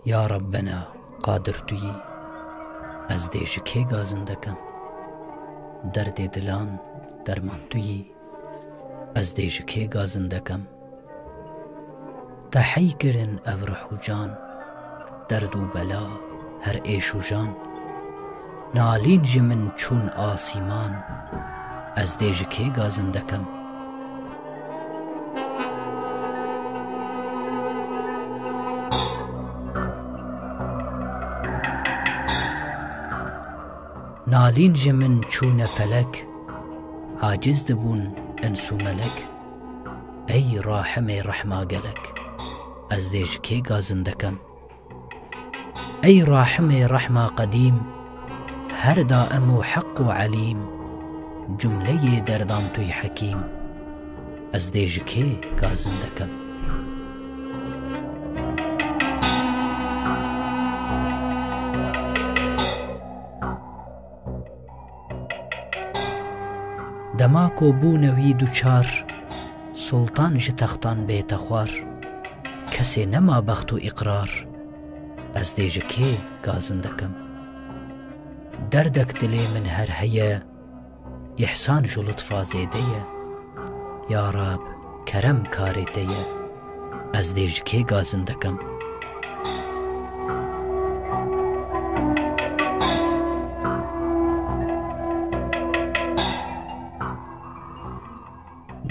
یا ربنا قادر تویی، از دیش کی گازن دکم. درد دلان درمان تویی، از دیش کی گازن دکم. تحی کرن او روح و جان، درد و بلا هر ایش و جان. نالین جی من چون آسیمان، از دیش کی گازن دکم. نالین جی من چون فلک، عاجز دبون انس و ملک. ای راحم رحما گلک، از دیش کی گازن دکم. ای راحم رحما قدیم، هر دائم و حق و علیم. جمله دردان توی حکیم، از دیش کی گازن دکم. دماکو بوونەوی دووچار، سوڵتان ji تەختان بێتە خوار. کەسێ نەما بەخت و ئیقرار، ئەس دێژە کێ گازن دەکەم. دەردێک دلێ من هەر هەیە، ئیحسان ji لوتفا زێدەیە. یا راب کەرەم کارێ دەیە، ئەس دێژە کێ گازن دەکەم.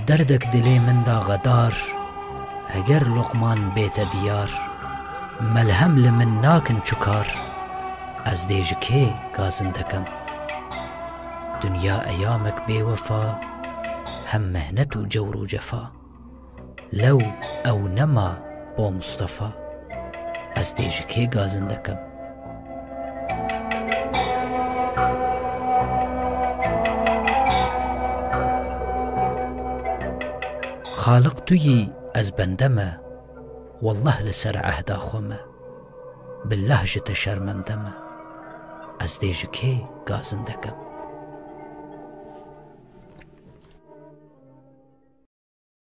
دەردێک دلێ مندا غەدار، ئەگەر لوقمان بێتە دیار. مەلهەم لە من ناکن چوکار، ئەس دێژە کێ گازن دەکەم. دنیا ئەیامێک بێوەفا، هەم مەهنەت و جەور و جەفا. لەو ئەو نەما بۆ موستەفا، ئەس دێژە کێ گازن دەکەم. خالق تویی ئەس بەندەمە، والله لەسەر عەهدا خۆمە. بالله ji te şermendeme، ئەس دێژە کێ گازن دەکەم.